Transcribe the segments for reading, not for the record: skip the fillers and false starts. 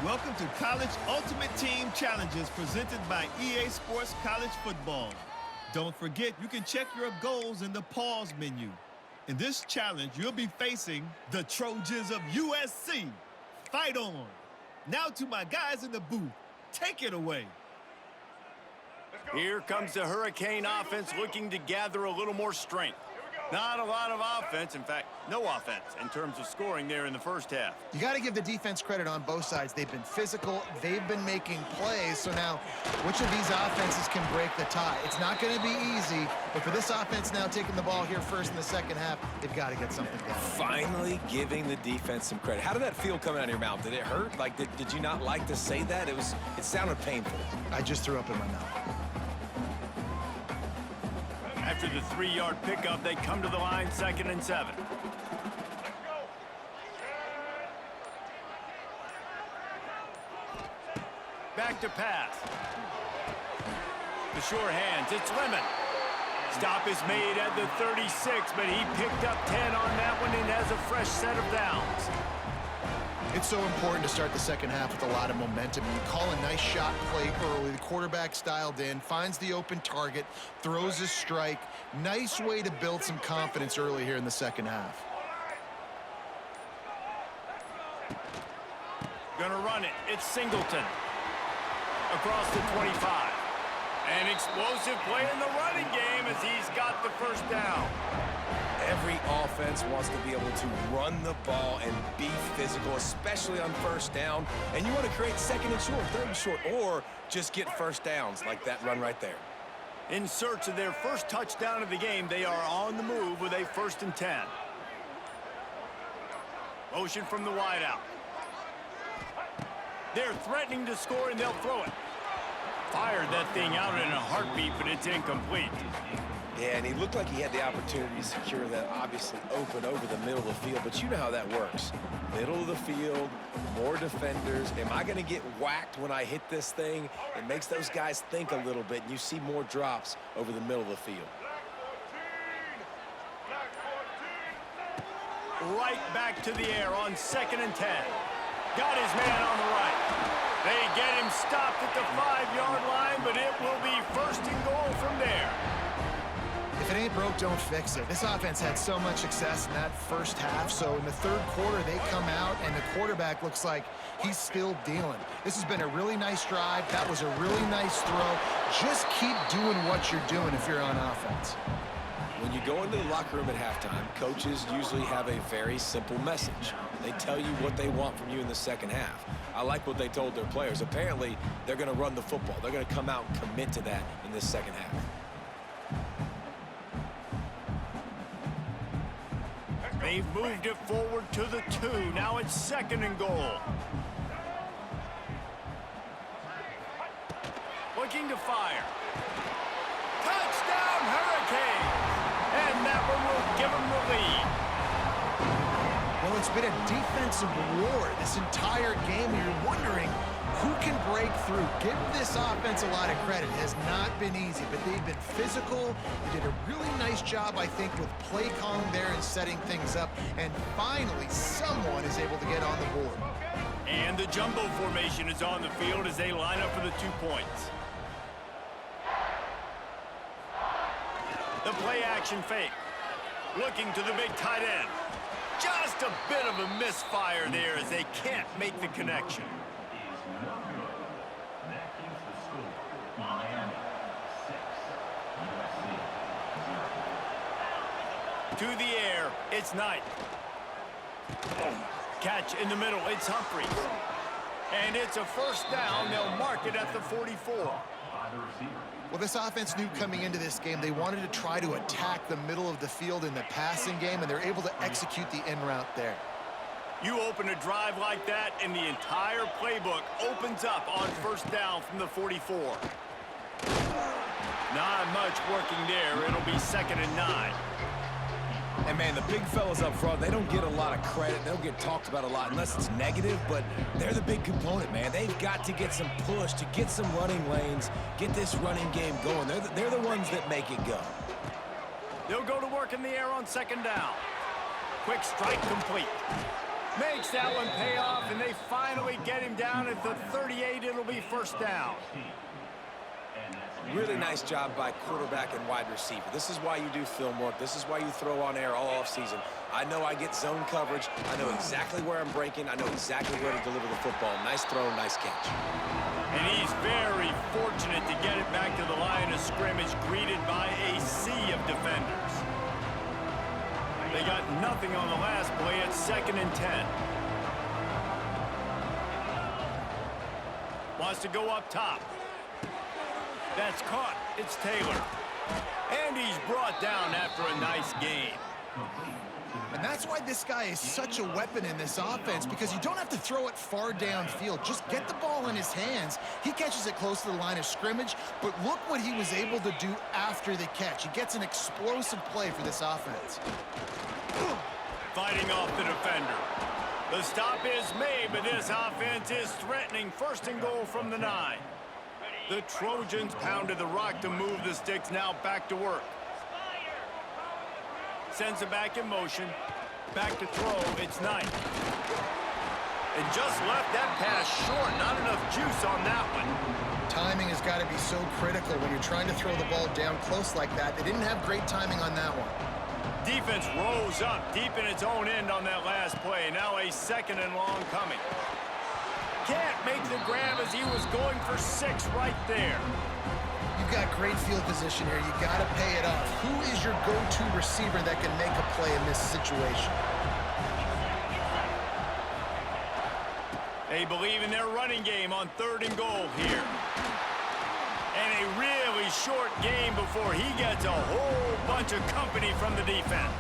Welcome to College Ultimate Team Challenges presented by EA Sports College Football. Don't forget, you can check your goals in the pause menu. In this challenge, you'll be facing the Trojans of USC. Fight on. Now to my guys in the booth. Take it away. Here comes the Hurricane offense looking to gather a little more strength. Not a lot of offense, in fact, no offense in terms of scoring there in the first half. You got to give the defense credit on both sides. They've been physical. They've been making plays. So now, which of these offenses can break the tie? It's not going to be easy, but for this offense now taking the ball here first in the second half, they've got to get something done. Finally giving the defense some credit. How did that feel coming out of your mouth? Did it hurt? Like, did you not like to say that? It sounded painful. I just threw up in my mouth. After the 3-yard pickup, they come to the line, 2nd and 7. Back to pass. The sure hands, it's Lemon. Stop is made at the 36, but he picked up 10 on that one and has a fresh set of downs. It's so important to start the second half with a lot of momentum. You call a nice shot play early. The quarterback dialed in, finds the open target, throws a strike. Nice way to build some confidence early here in the second half. Gonna run it. It's Singleton. Across the 25. An explosive play in the running game as he's got the first down. Every offense wants to be able to run the ball and be physical, especially on first down. And you want to create 2nd and short, 3rd and short, or just get first downs like that run right there. In search of their first touchdown of the game, they are on the move with a 1st and 10. Motion from the wideout. They're threatening to score, and they'll throw it. Fired that thing out in a heartbeat, but it's incomplete. Yeah, and he looked like he had the opportunity to secure that obviously open over the middle of the field, but you know how that works. Middle of the field, more defenders. Am I going to get whacked when I hit this thing? It makes those guys think a little bit, and you see more drops over the middle of the field. Right back to the air on 2nd and 10. Got his man on the right. They get him stopped at the 5-yard line, but it will be 1st and goal from there. If it ain't broke, don't fix it. This offense had so much success in that first half, so in the 3rd quarter, they come out, and the quarterback looks like he's still dealing. This has been a really nice drive. That was a really nice throw. Just keep doing what you're doing if you're on offense. When you go into the locker room at halftime, coaches usually have a very simple message. They tell you what they want from you in the second half. I like what they told their players. Apparently, they're going to run the football. They're going to come out and commit to that in this second half. They've moved it forward to the 2. Now it's 2nd and goal. Looking to fire. Touchdown, Hurricane! And that one will give them the lead. Well, it's been a defensive war this entire game. You're wondering who can break through. Give this offense a lot of credit. It has not been easy, but they've been physical. They did a really nice job, I think, with play calling there and setting things up. And finally, someone is able to get on the board. And the jumbo formation is on the field as they line up for the 2 points. The play action fake. Looking to the big tight end. Just a bit of a misfire there as they can't make the connection. To the air, it's Knight. Catch in the middle, it's Humphries. And it's a 1st down. They'll mark it at the 44. Well, this offense knew coming into this game they wanted to try to attack the middle of the field in the passing game, and they're able to execute the in route there. You open a drive like that, and the entire playbook opens up on 1st down from the 44. Not much working there. It'll be 2nd and 9. And, man, the big fellas up front, they don't get a lot of credit. They don't get talked about a lot unless it's negative, but they're the big component, man. They've got to get some push, to get some running lanes, get this running game going. They're the ones that make it go. They'll go to work in the air on 2nd down. Quick strike complete. Makes that one pay off, and they finally get him down at the 38. It'll be first down. Really nice job by quarterback and wide receiver. This is why you do film work. This is why you throw on air all offseason. I know I get zone coverage. I know exactly where I'm breaking. I know exactly where to deliver the football. Nice throw, nice catch. And he's very fortunate to get it back to the line of scrimmage, greeted by a sea of defenders. They got nothing on the last play. It's 2nd and 10. Wants to go up top. That's caught. It's Taylor. And he's brought down after a nice gain. And that's why this guy is such a weapon in this offense, because you don't have to throw it far downfield. Just get the ball in his hands. He catches it close to the line of scrimmage, but look what he was able to do after the catch. He gets an explosive play for this offense. Fighting off the defender. The stop is made, but this offense is threatening. 1st and goal from the 9. The Trojans pounded the rock to move the sticks. Now back to work. Sends it back in motion. Back to throw. It's Knight. And just left that pass short. Not enough juice on that one. Timing has got to be so critical when you're trying to throw the ball down close like that. They didn't have great timing on that one. Defense rose up deep in its own end on that last play. Now a 2nd and long coming. Can't make the grab as he was going for 6 right there. You've got great field position here. You got to pay it off. Who is your go-to receiver that can make a play in this situation? They believe in their running game on 3rd and goal here. And a really short game before he gets a whole bunch of company from the defense.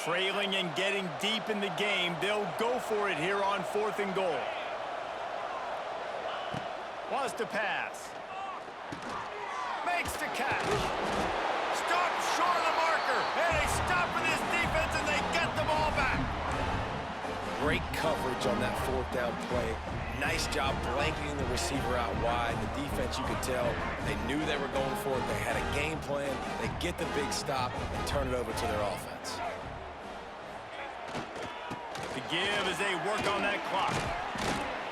Trailing and getting deep in the game. They'll go for it here on 4th and goal. Wants to pass. Makes the catch. Stop short of the marker. And they stop with this defense and they get the ball back. Great coverage on that 4th down play. Nice job blanketing the receiver out wide. The defense, you could tell, they knew they were going for it. They had a game plan. They get the big stop and turn it over to their offense. To give as they work on that clock.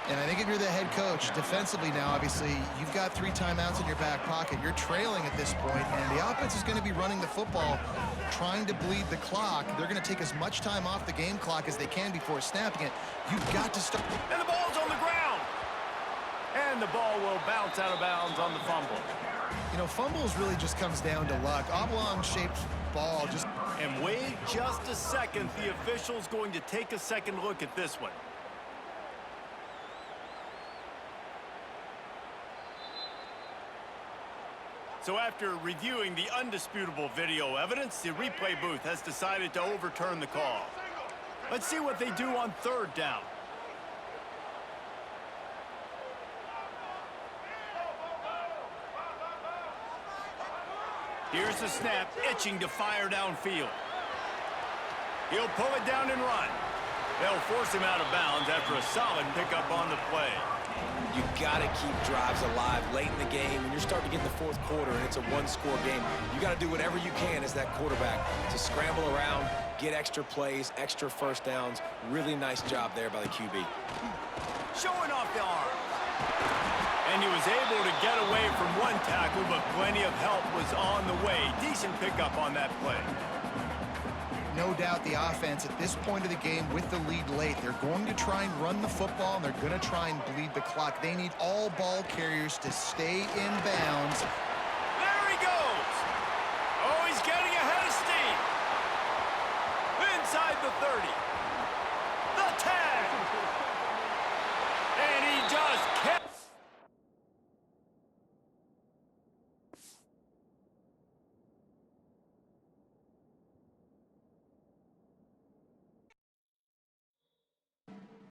And I think if you're the head coach, defensively now, obviously, you've got 3 timeouts in your back pocket. You're trailing at this point, and the offense is going to be running the football, trying to bleed the clock. They're going to take as much time off the game clock as they can before snapping it. You've got to start. And the ball's on the ground. And the ball will bounce out of bounds on the fumble. You know, fumbles really just comes down to luck. Oblong-shaped ball just... And wait just a second. The official's going to take a second look at this one. So after reviewing the undisputable video evidence, the replay booth has decided to overturn the call. Let's see what they do on 3rd down. Here's the snap, itching to fire downfield. He'll pull it down and run. They'll force him out of bounds after a solid pickup on the play. You got to keep drives alive late in the game. When you're starting to get in the 4th quarter and it's a 1-score game, you got to do whatever you can as that quarterback to scramble around, get extra plays, extra 1st downs. Really nice job there by the QB. Showing off the arm. And he was able to get away from 1 tackle, but plenty of help was on the way. Decent pickup on that play. No doubt the offense at this point of the game with the lead late, they're going to try and run the football, and they're going to try and bleed the clock. They need all ball carriers to stay in bounds. There he goes. Oh, he's getting ahead of steam. Inside the 30. The 10. And he just kept